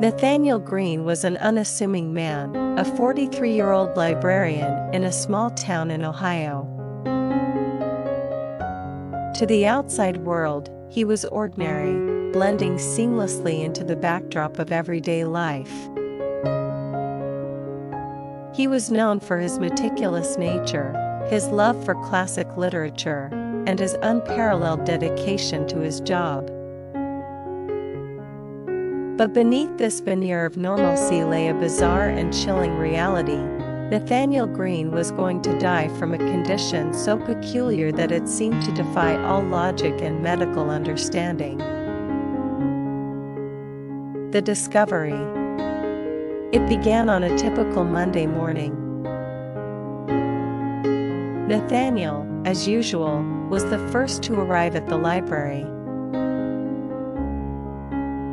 Nathaniel Green was an unassuming man, a 43-year-old librarian in a small town in Ohio. To the outside world, he was ordinary, blending seamlessly into the backdrop of everyday life. He was known for his meticulous nature, his love for classic literature, and his unparalleled dedication to his job. But beneath this veneer of normalcy lay a bizarre and chilling reality. Nathaniel Green was going to die from a condition so peculiar that it seemed to defy all logic and medical understanding. The discovery. It began on a typical Monday morning. Nathaniel, as usual, was the first to arrive at the library.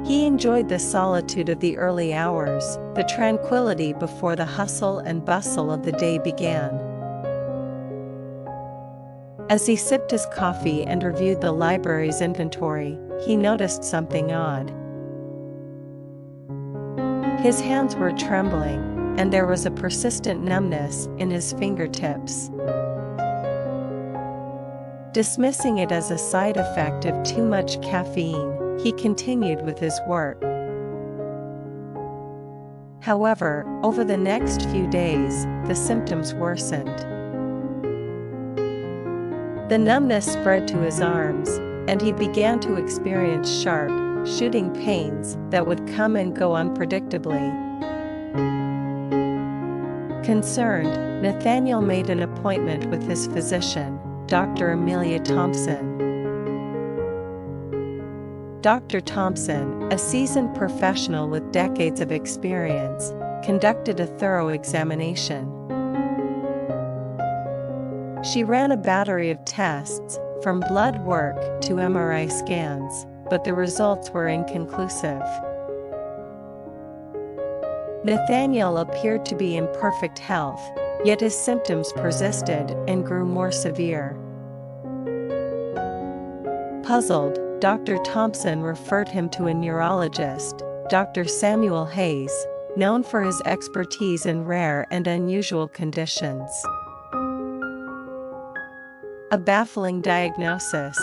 He enjoyed the solitude of the early hours, the tranquility before the hustle and bustle of the day began. As he sipped his coffee and reviewed the library's inventory, he noticed something odd. His hands were trembling, and there was a persistent numbness in his fingertips. Dismissing it as a side effect of too much caffeine, he continued with his work. However, over the next few days, the symptoms worsened. The numbness spread to his arms, and he began to experience sharp, shooting pains that would come and go unpredictably. Concerned, Nathaniel made an appointment with his physician, Dr. Amelia Thompson. Dr. Thompson, a seasoned professional with decades of experience, conducted a thorough examination. She ran a battery of tests, from blood work to MRI scans, but the results were inconclusive. Nathaniel appeared to be in perfect health, yet his symptoms persisted and grew more severe. Puzzled, Dr. Thompson referred him to a neurologist, Dr. Samuel Hayes, known for his expertise in rare and unusual conditions. A baffling diagnosis.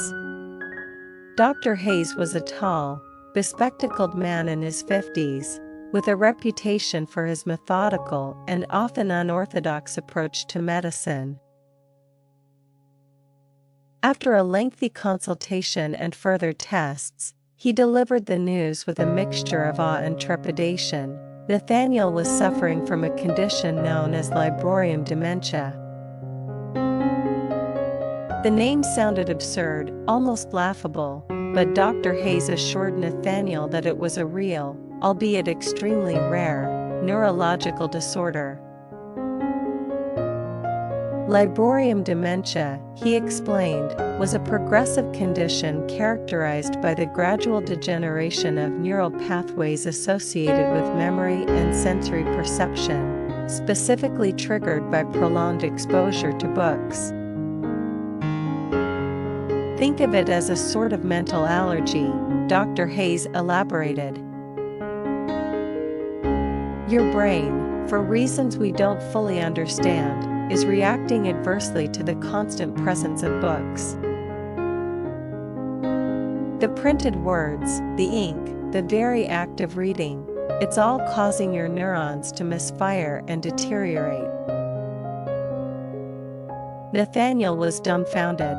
Dr. Hayes was a tall, bespectacled man in his 50s, with a reputation for his methodical and often unorthodox approach to medicine. After a lengthy consultation and further tests, he delivered the news with a mixture of awe and trepidation. Nathaniel was suffering from a condition known as Librorium dementia. The name sounded absurd, almost laughable, but Dr. Hayes assured Nathaniel that it was a real, albeit extremely rare, neurological disorder. Librorium dementia, he explained, was a progressive condition characterized by the gradual degeneration of neural pathways associated with memory and sensory perception, specifically triggered by prolonged exposure to books. Think of it as a sort of mental allergy, Dr. Hayes elaborated. Your brain, for reasons we don't fully understand, is reacting adversely to the constant presence of books. The printed words, the ink, the very act of reading, it's all causing your neurons to misfire and deteriorate. Nathaniel was dumbfounded.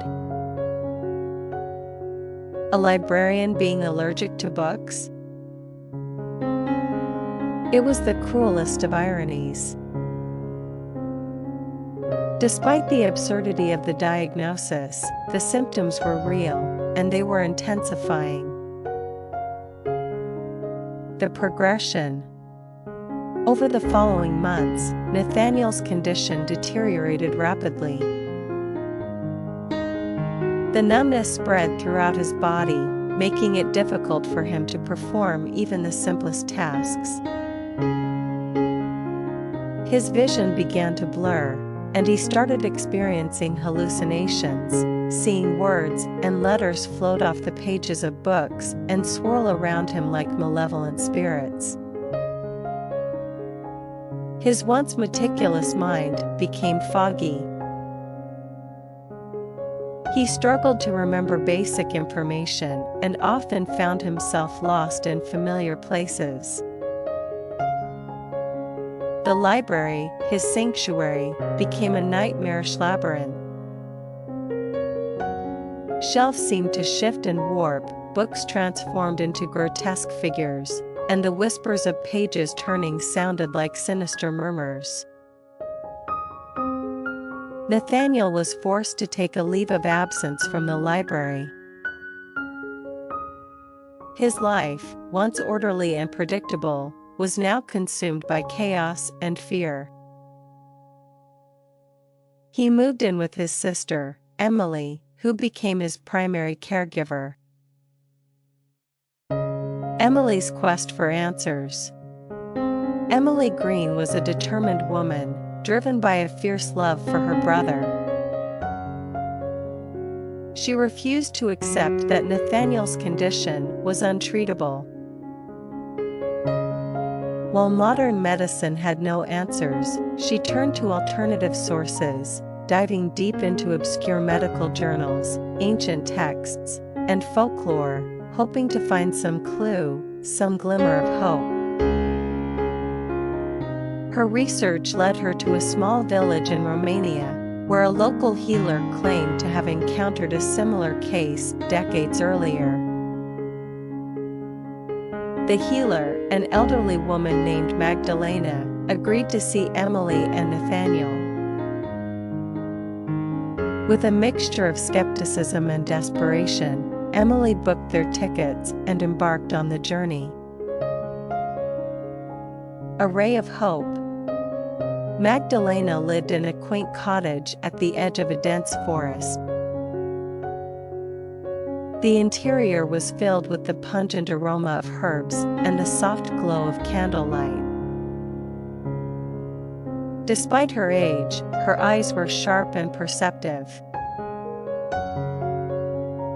A librarian being allergic to books? It was the cruelest of ironies. Despite the absurdity of the diagnosis, the symptoms were real, and they were intensifying. The progression. Over the following months, Nathaniel's condition deteriorated rapidly. The numbness spread throughout his body, making it difficult for him to perform even the simplest tasks. His vision began to blur, and he started experiencing hallucinations, seeing words and letters float off the pages of books and swirl around him like malevolent spirits. His once meticulous mind became foggy. He struggled to remember basic information and often found himself lost in familiar places. The library, his sanctuary, became a nightmarish labyrinth. Shelves seemed to shift and warp, books transformed into grotesque figures, and the whispers of pages turning sounded like sinister murmurs. Nathaniel was forced to take a leave of absence from the library. His life, once orderly and predictable, was now consumed by chaos and fear. He moved in with his sister, Emily, who became his primary caregiver. Emily's quest for answers. Emily Green was a determined woman, driven by a fierce love for her brother. She refused to accept that Nathaniel's condition was untreatable. While modern medicine had no answers, she turned to alternative sources, diving deep into obscure medical journals, ancient texts, and folklore, hoping to find some clue, some glimmer of hope. Her research led her to a small village in Romania, where a local healer claimed to have encountered a similar case decades earlier. The healer, an elderly woman named Magdalena, agreed to see Emily and Nathaniel. With a mixture of skepticism and desperation, Emily booked their tickets and embarked on the journey. A ray of hope. Magdalena lived in a quaint cottage at the edge of a dense forest. The interior was filled with the pungent aroma of herbs and the soft glow of candlelight. Despite her age, her eyes were sharp and perceptive.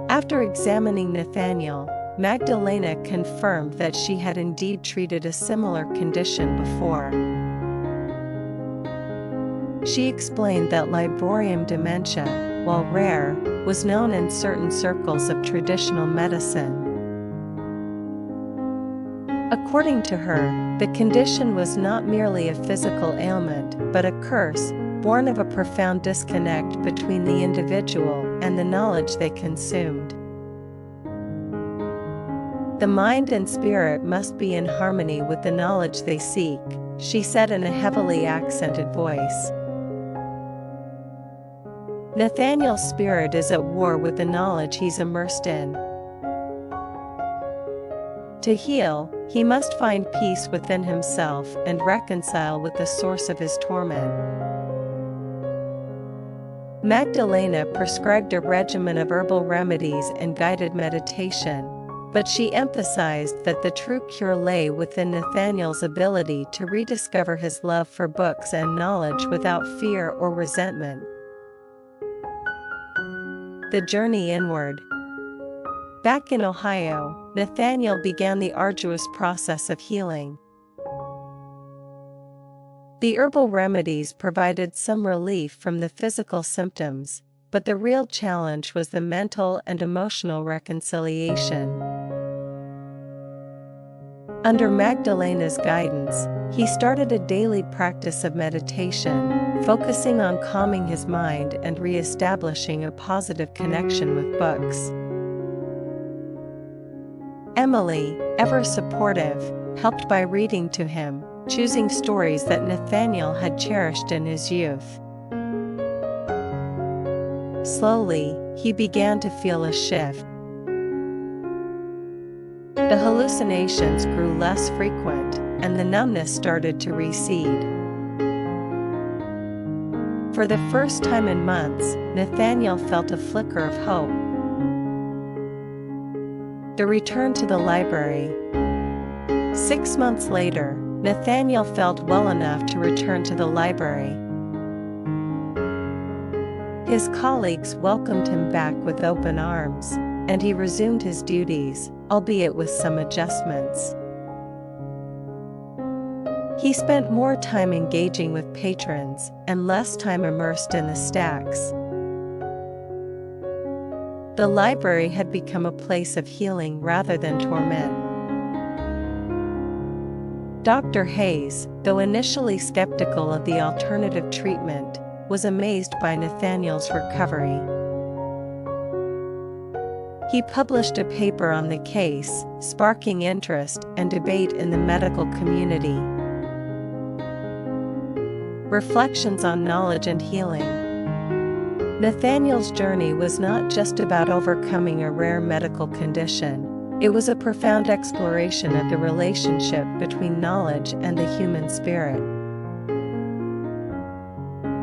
After examining Nathaniel, Magdalena confirmed that she had indeed treated a similar condition before. She explained that Librorium dementia, while rare, was known in certain circles of traditional medicine. According to her, the condition was not merely a physical ailment, but a curse, born of a profound disconnect between the individual and the knowledge they consumed. The mind and spirit must be in harmony with the knowledge they seek, she said in a heavily accented voice. Nathaniel's spirit is at war with the knowledge he's immersed in. To heal, he must find peace within himself and reconcile with the source of his torment. Magdalena prescribed a regimen of herbal remedies and guided meditation, but she emphasized that the true cure lay within Nathaniel's ability to rediscover his love for books and knowledge without fear or resentment. The journey inward. Back in Ohio, Nathaniel began the arduous process of healing. The herbal remedies provided some relief from the physical symptoms, but the real challenge was the mental and emotional reconciliation. Under Magdalena's guidance, he started a daily practice of meditation, focusing on calming his mind and re-establishing a positive connection with books. Emily, ever supportive, helped by reading to him, choosing stories that Nathaniel had cherished in his youth. Slowly, he began to feel a shift. The hallucinations grew less frequent, and the numbness started to recede. For the first time in months, Nathaniel felt a flicker of hope. The return to the library. 6 months later, Nathaniel felt well enough to return to the library. His colleagues welcomed him back with open arms, and he resumed his duties, albeit with some adjustments. He spent more time engaging with patrons and less time immersed in the stacks. The library had become a place of healing rather than torment. Dr. Hayes, though initially skeptical of the alternative treatment, was amazed by Nathaniel's recovery. He published a paper on the case, sparking interest and debate in the medical community. Reflections on Knowledge and Healing. Nathaniel's journey was not just about overcoming a rare medical condition. It was a profound exploration of the relationship between knowledge and the human spirit.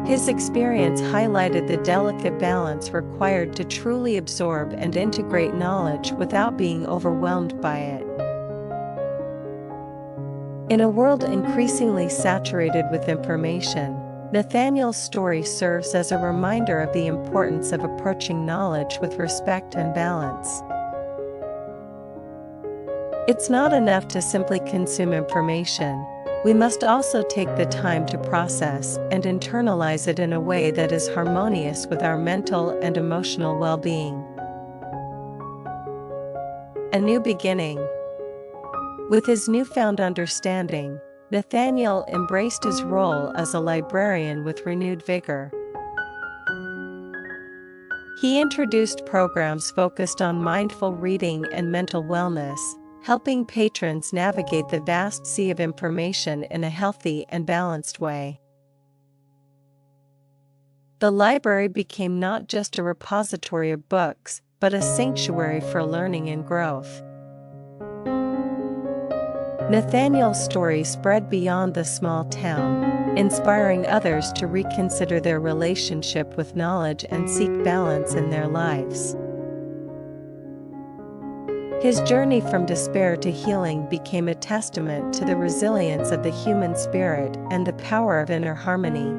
His experience highlighted the delicate balance required to truly absorb and integrate knowledge without being overwhelmed by it. In a world increasingly saturated with information, Nathaniel's story serves as a reminder of the importance of approaching knowledge with respect and balance. It's not enough to simply consume information. We must also take the time to process and internalize it in a way that is harmonious with our mental and emotional well-being. A new beginning. With his newfound understanding, Nathaniel embraced his role as a librarian with renewed vigor. He introduced programs focused on mindful reading and mental wellness, helping patrons navigate the vast sea of information in a healthy and balanced way. The library became not just a repository of books, but a sanctuary for learning and growth. Nathaniel's story spread beyond the small town, inspiring others to reconsider their relationship with knowledge and seek balance in their lives. His journey from despair to healing became a testament to the resilience of the human spirit and the power of inner harmony.